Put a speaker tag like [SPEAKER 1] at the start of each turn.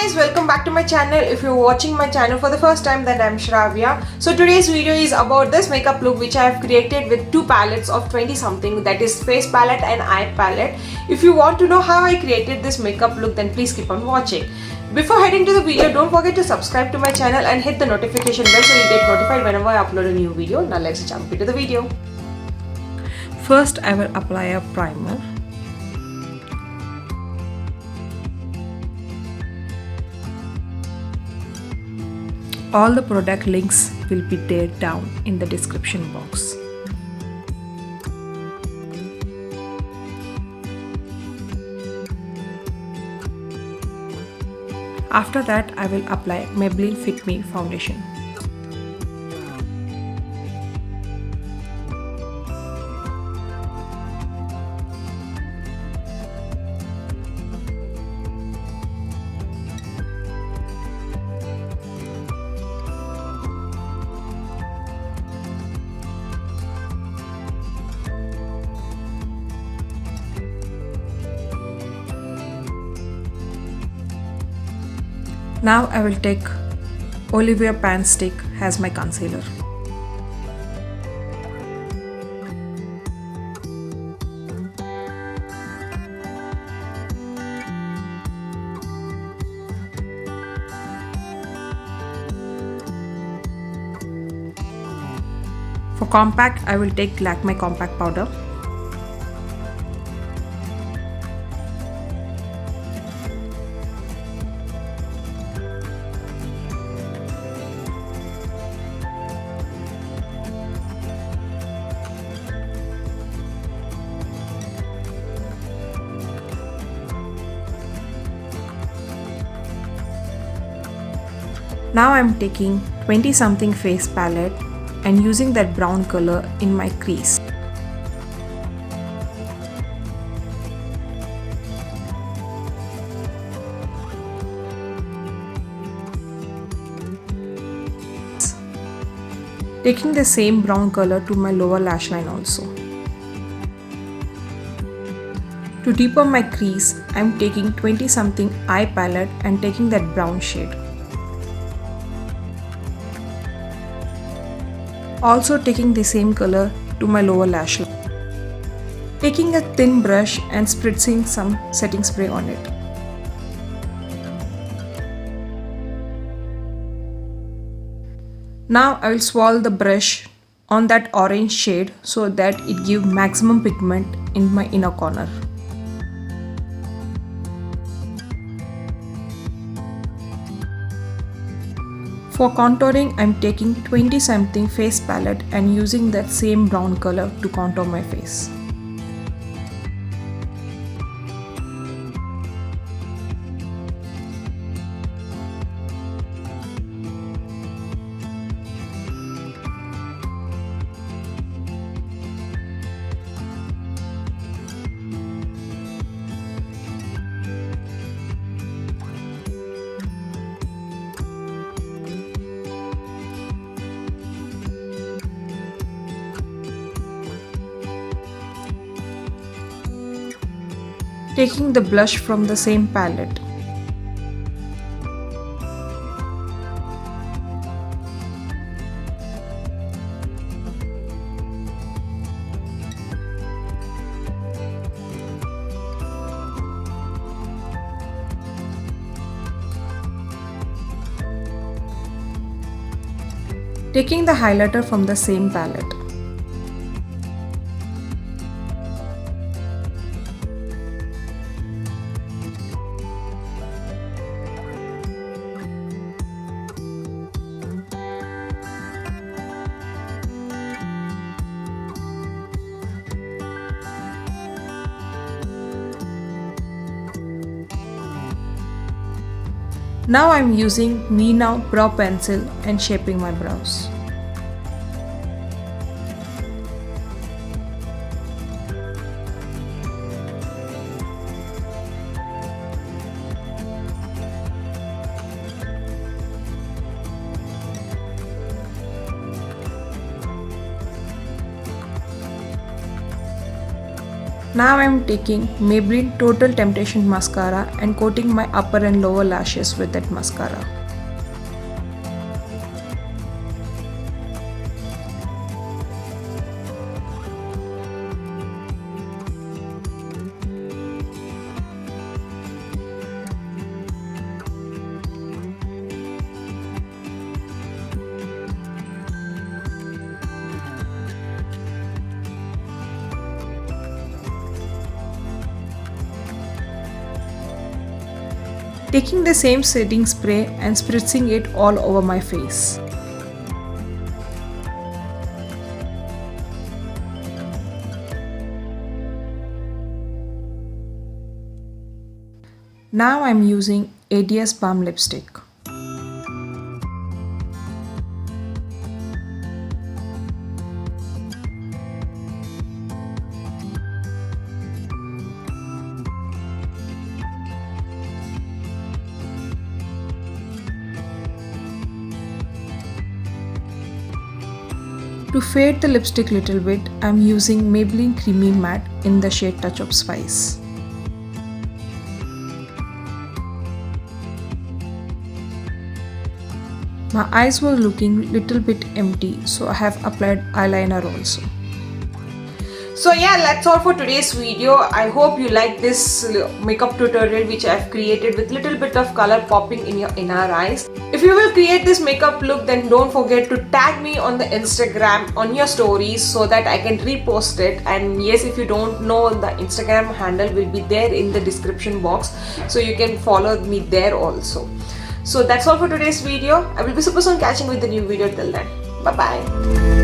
[SPEAKER 1] guys, welcome back to my channel. If you're watching my channel for the first time, then I'm Sravya. So today's video is about this makeup look which I have created with two palettes of 20 something, that is face palette and eye palette. If you want to know how I created this makeup look, then please keep on watching. Before heading to the video, don't forget to subscribe to my channel and hit the notification bell so you get notified whenever I upload a new video. Now let's jump into the video. First, I will apply a primer. All the product links will be there down in the description box. After that, I will apply Maybelline Fit Me foundation. Now I will take Olivia pan stick as my concealer. For compact, I will take Lakme compact powder. Now I am taking 20 something face palette and using that brown color in my crease. Taking the same brown color to my lower lash line also. To deepen my crease, I am taking 20 something eye palette and taking that brown shade. Also taking the same color to my lower lash line. Taking a thin brush and spritzing some setting spray on it. Now I will swirl the brush on that orange shade so that it gives maximum pigment in my inner corner. For contouring, I am taking 20 something face palette and using that same brown color to contour my face. Taking the blush from the same palette. Taking the highlighter from the same palette. Now I am using Maliao brow pencil and shaping my brows. Now I am taking Maybelline Total Temptation Mascara and coating my upper and lower lashes with that mascara. Taking the same setting spray and spritzing it all over my face. Now I am using ADS Balm lipstick. To fade the lipstick little bit, I am using Maybelline Creamy Matte in the shade Touch of Spice. My eyes were looking little bit empty, so I have applied eyeliner also. So yeah, that's all for today's video. I hope you like this makeup tutorial which I have created with little bit of color popping in your inner eyes. If you will create this makeup look, then don't forget to tag me on the Instagram on your stories so that I can repost it. And yes, if you don't know, the Instagram handle will be there in the description box, so you can follow me there also. So that's all for today's video. I will be super soon catching with the new video. Till then, bye bye.